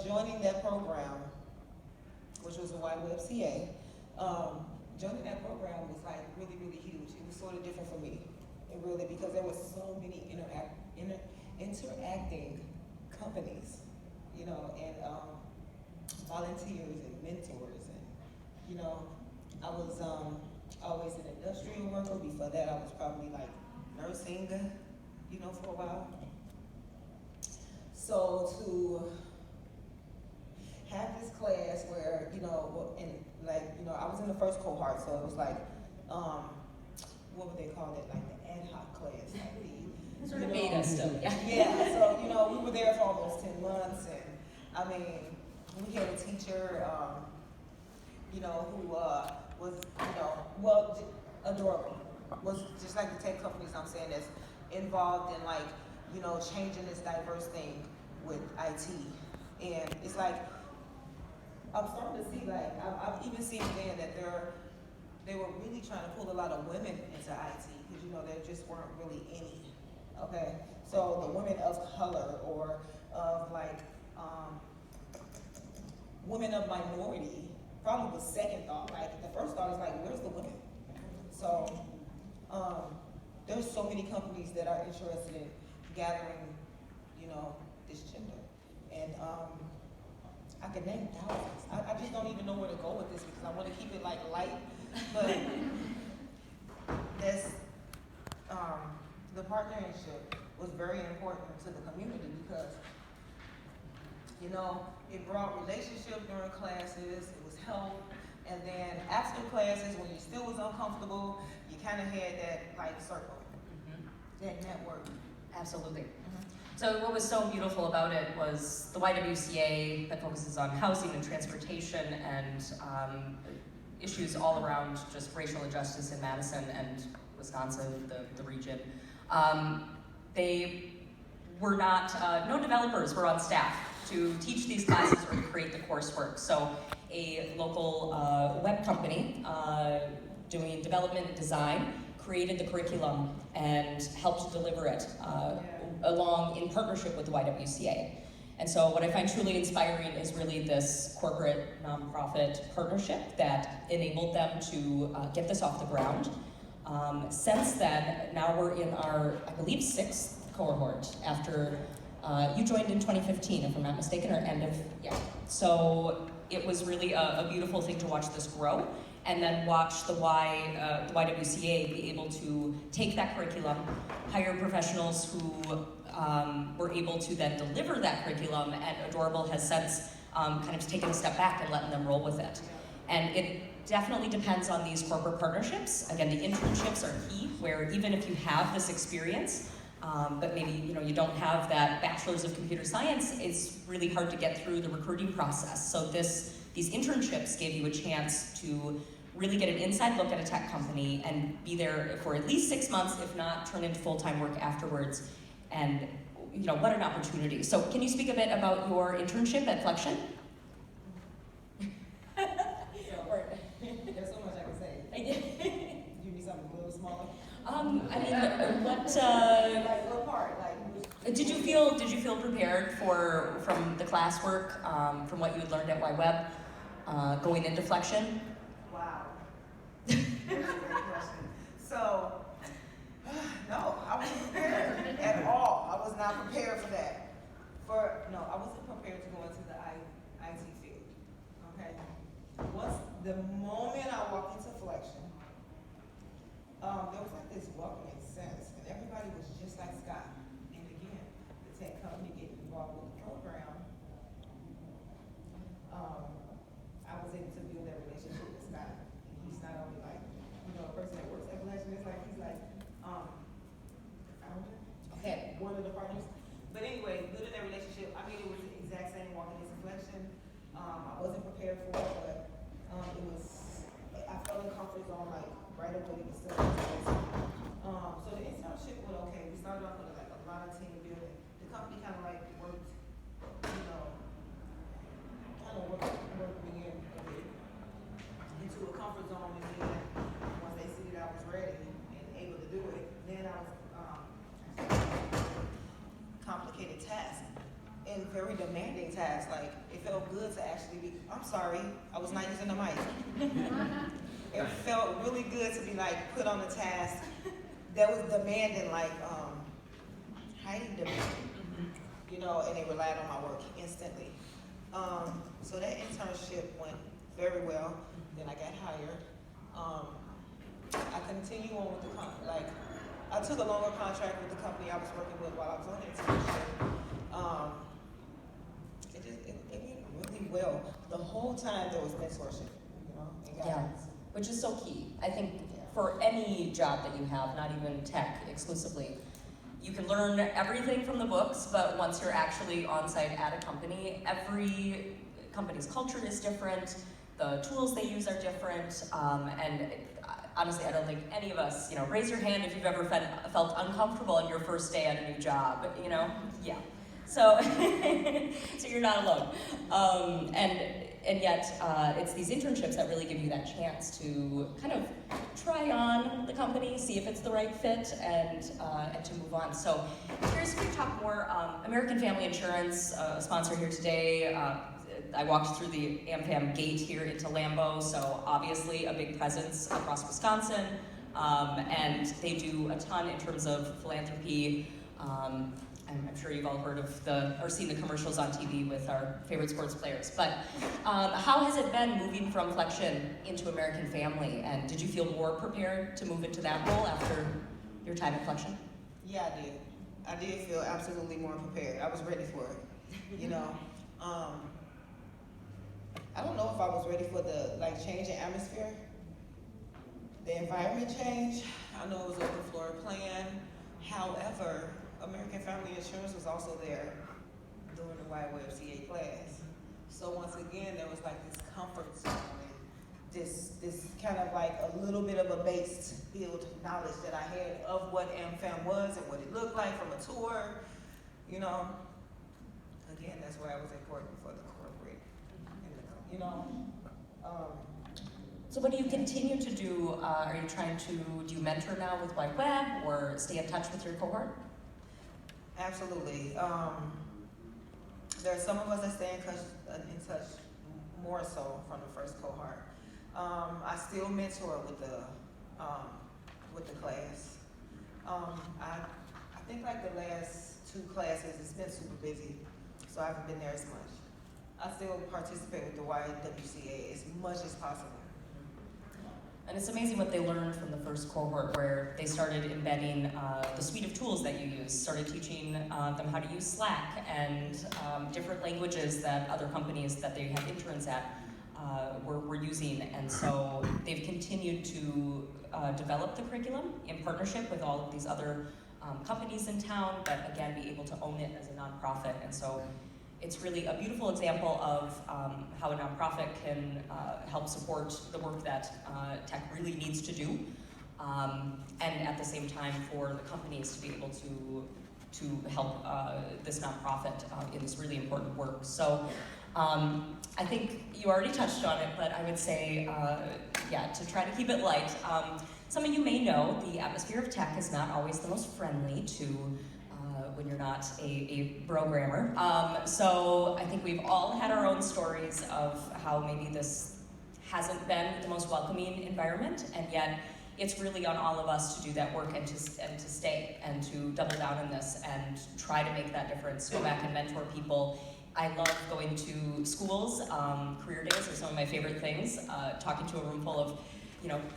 joining that program, which was the YWCA, joining that program was like really, really huge. It was sort of different for me, because there was so many interacting companies, and volunteers and mentors, and I was always an industrial worker. Before that, I was probably like nursing, for a while. So to have this class where, I was in the first cohort, so it was like, what would they call it, like the ad hoc class, like the sort of beta stuff. Yeah, so, we were there for almost 10 months, and we had a teacher, who was, adorable. Was just like the tech companies I'm saying that's involved in changing this diverse thing with IT. And it's like, I'm starting to see I've even seen then that they were really trying to pull a lot of women into IT because there just weren't really any. Okay, so the women of color or of women of minority probably was second thought. The first thought is where's the women? So there's so many companies that are interested in gathering, this gender. And I could name thousands. I just don't even know where to go with this because I want to keep it light, but this, the partnership was very important to the community because, it brought relationship during classes, it was help, and then after classes, when you still was uncomfortable, you kind of had that circle, that network. Absolutely. So what was so beautiful about it was the YWCA that focuses on housing and transportation and issues all around just racial injustice in Madison and Wisconsin, the region. They were not, no developers were on staff to teach these classes or to create the coursework. So a local web company doing development and design created the curriculum and helped deliver it along in partnership with the YWCA. And so what I find truly inspiring is really this corporate nonprofit partnership that enabled them to get this off the ground. Since then, now we're in our, I believe, 6th cohort after you joined in 2015, if I'm not mistaken, or end of, yeah. So it was really a beautiful thing to watch this grow and then watch the YWCA be able to take that curriculum, hire professionals who were able to then deliver that curriculum, and Adorable has since kind of taken a step back and letting them roll with it. And it definitely depends on these corporate partnerships. Again, the internships are key, where even if you have this experience, but maybe you don't have that bachelor's of computer science, it's really hard to get through the recruiting process. So these internships gave you a chance to really get an inside look at a tech company and be there for at least 6 months, if not turn into full-time work afterwards. And what an opportunity. So can you speak a bit about your internship at Flexion? There's so much I can say. You need something a little smaller? What part? Did you feel prepared from the classwork, from what you had learned at YWeb, going into Flexion? Wow. That's a great question. So, no, I wasn't prepared at all. I was not prepared for that. I wasn't prepared to go into the IT field. Okay. The moment I walked into Flexion, there was this welcoming sense, and everybody was just like Scott. And again, the tech company getting involved with the program, I was able to build that relationship with Scott. And he's not only a person that works at Flexion, he's like the founder, one of the partners. But anyway, building that relationship, it was the exact same walking into Flexion. I wasn't prepared for it, but I felt in comfort zone right away with stuff. So the internship went okay. We started off with a lot of team building. The company kind of worked, worked me in a bit into a comfort zone, and then once they see that I was ready and able to do it, then I was complicated task and very very demanding task. Like, it felt good to actually be, I'm sorry, I was not using the mic. It felt really good to be like put on a task that was demanding, like highly demanding, you know, and they relied on my work instantly. So that internship went very well. Then I got hired. I continued on with the I took a longer contract with the company I was working with while I was on internship. It went really well. The whole time there was mentorship, you know, and guidance. Which is so key. I think for any job that you have, not even tech exclusively, you can learn everything from the books, but once you're actually on site at a company, every company's culture is different, the tools they use are different, and honestly, I don't think any of us, you know, raise your hand if you've ever felt uncomfortable on your first day at a new job, you know? Yeah. So, so you're not alone. And yet, it's these internships that really give you that chance to kind of try on the company, see if it's the right fit, and to move on. So, curious if you talk more. American Family Insurance, a sponsor here today. I walked through the AmFam gate here into Lambeau, so obviously a big presence across Wisconsin, and they do a ton in terms of philanthropy. I'm sure you've all heard of or seen the commercials on TV with our favorite sports players. But how has it been moving from Flexion into American Family? And did you feel more prepared to move into that role after your time at Flexion? Yeah, I did. I did feel absolutely more prepared. I was ready for it. You know, I don't know if I was ready for the change in atmosphere, the environment change. I know it was open floor plan. However, American Family Insurance was also there during the YWCA class. So once again, there was this comfort zone, and this kind of a little bit of a base build knowledge that I had of what AmFam was and what it looked like from a tour. You know, again, that's why it was important for the corporate, you know. So what do you continue to do? Are you trying to do you mentor now with Wide Web or stay in touch with your cohort? Absolutely. There are some of us that stay in touch more so from the first cohort. I still mentor with the class. I think the last 2 classes, it's been super busy, so I haven't been there as much. I still participate with the YWCA as much as possible. And it's amazing what they learned from the first cohort, where they started embedding the suite of tools that you use, started teaching them how to use Slack and different languages that other companies that they have interns at were using. And so they've continued to develop the curriculum in partnership with all of these other companies in town, but again, be able to own it as a nonprofit. And so it's really a beautiful example of how a nonprofit can help support the work that tech really needs to do, and at the same time for the companies to be able to help this nonprofit in this really important work. So I think you already touched on it, but I would say, to try to keep it light. Some of you may know the atmosphere of tech is not always the most friendly to when you're not a programmer. So I think we've all had our own stories of how maybe this hasn't been the most welcoming environment, and yet it's really on all of us to do that work and to stay and to double down on this and try to make that difference, go back and mentor people. I love going to schools. Career days are some of my favorite things. Talking to a room full of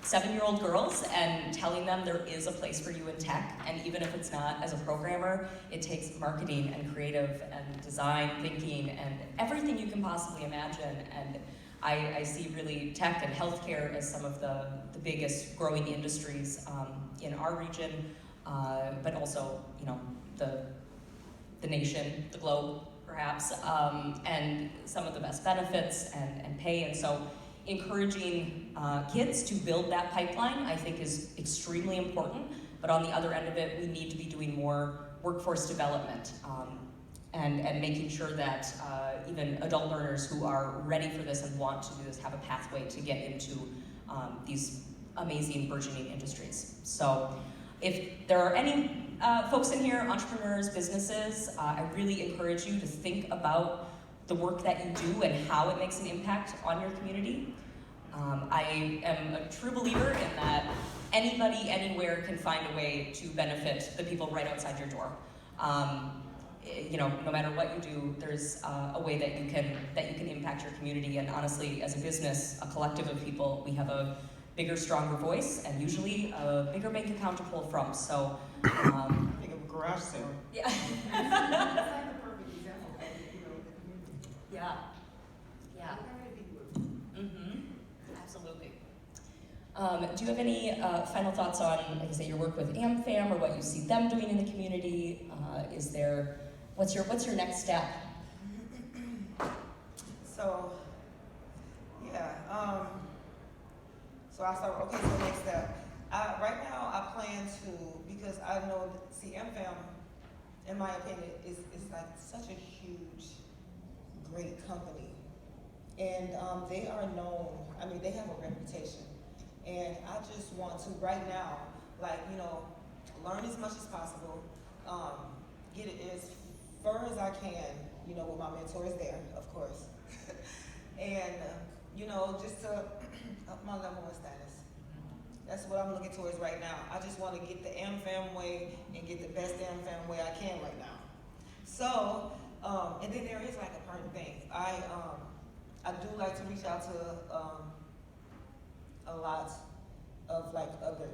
7-year-old girls and telling them there is a place for you in tech, and even if it's not as a programmer, it takes marketing and creative and design thinking and everything you can possibly imagine. And I see really tech and healthcare as some of the biggest growing industries in our region, but also the nation, the globe perhaps, and some of the best benefits and pay. And so encouraging kids to build that pipeline, I think, is extremely important. But on the other end of it, we need to be doing more workforce development and making sure that even adult learners who are ready for this and want to do this have a pathway to get into these amazing burgeoning industries. So if there are any folks in here, entrepreneurs, businesses, I really encourage you to think about the work that you do and how it makes an impact on your community. I am a true believer in that anybody, anywhere can find a way to benefit the people right outside your door. No matter what you do, there's a way that you can impact your community. And honestly, as a business, a collective of people, we have a bigger, stronger voice, and usually a bigger bank account to pull from. So, Think of a garage sale. yeah. That's like the perfect example of, the community. Yeah. Yeah. Mm-hmm. Absolutely. Do you have any final thoughts on, like I say, your work with AmFam or what you see them doing in the community? What's your next step? So, yeah, so I start, okay, so next step. Right now, I plan to, because I know, AmFam, in my opinion, is like such a huge, great company. And they are known, they have a reputation. And I just want to, right now, learn as much as possible, get it as far as I can, with my mentors there, of course. And, just to up my level of status. That's what I'm looking towards right now. I just want to get the AmFam way and get the best AmFam way I can right now. So, and then there is like a part thing. I do like to reach out to a lot of other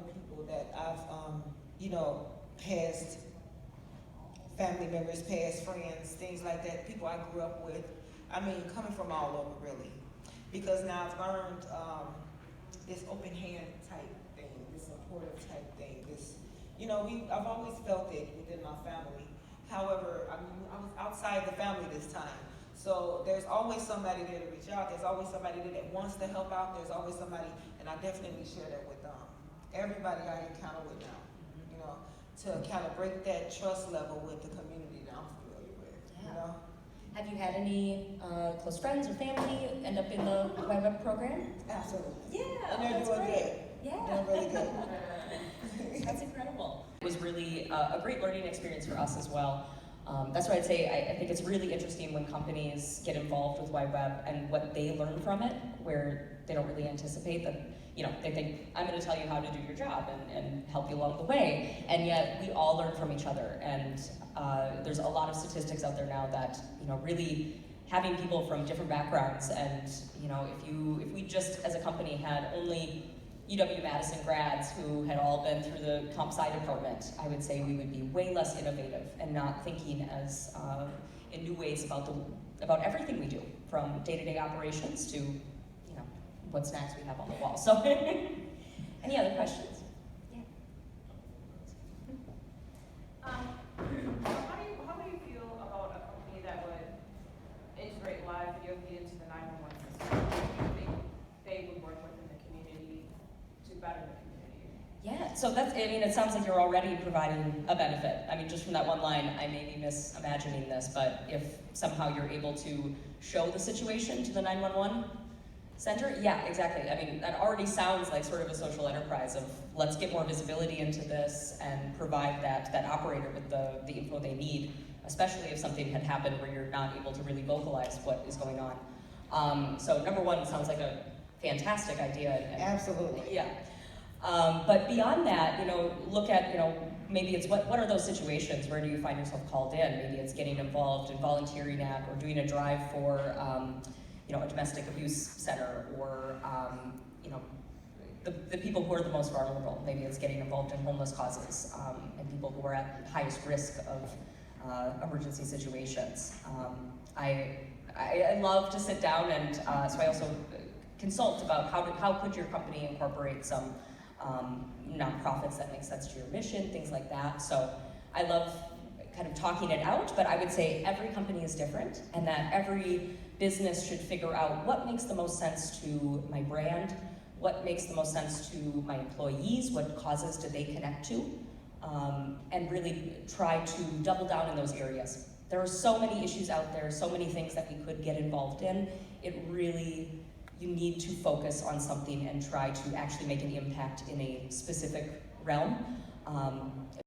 people that I've past family members, past friends, things like that, people I grew up with. Coming from all over really, because now I've learned this open hand type thing, this supportive type thing. I've always felt it within my family. However, I was outside the family this time. So there's always somebody there to reach out. There's always somebody there that wants to help out. There's always somebody, and I definitely share that with everybody I encounter with now. To kind of break that trust level with the community that I'm familiar with. Yeah. Have you had any close friends or family end up in the web program? Absolutely. Yeah, And they're that's doing great. good. Yeah. Doing really good. That's incredible. It was really a great learning experience for us as well. That's why I'd say I think it's really interesting when companies get involved with Wide Web and what they learn from it, where they don't really anticipate that, they think, I'm going to tell you how to do your job and help you along the way, and yet we all learn from each other. And there's a lot of statistics out there now that, really having people from different backgrounds, and, if we just as a company had only UW-Madison grads who had all been through the comp sci department, I would say we would be way less innovative and not thinking as in new ways about everything we do, from day-to-day operations to what snacks we have on the wall. So, any other questions? Yeah. How do you feel about a company that would integrate live video feed into the 911 system? Do you think they would work within the community to better the community? Yeah, so it sounds like you're already providing a benefit. Just from that one line, I may be misimagining this, but if somehow you're able to show the situation to the 911 center, yeah, exactly. That already sounds like sort of a social enterprise of let's get more visibility into this and provide that operator with the info they need, especially if something had happened where you're not able to really vocalize what is going on. So number one, it sounds like a fantastic idea. And, Absolutely. Yeah. But beyond that, look at, maybe it's what are those situations? Where do you find yourself called in? Maybe it's getting involved in volunteering at or doing a drive for, a domestic abuse center, or, the people who are the most vulnerable. Maybe it's getting involved in homeless causes and people who are at highest risk of emergency situations. I love to sit down and so I also consult about how could your company incorporate some nonprofits that make sense to your mission, things like that. So I love kind of talking it out, but I would say every company is different, and that every business should figure out what makes the most sense to my brand, what makes the most sense to my employees, what causes do they connect to, and really try to double down in those areas. There are so many issues out there, so many things that we could get involved in. You need to focus on something and try to actually make an impact in a specific realm.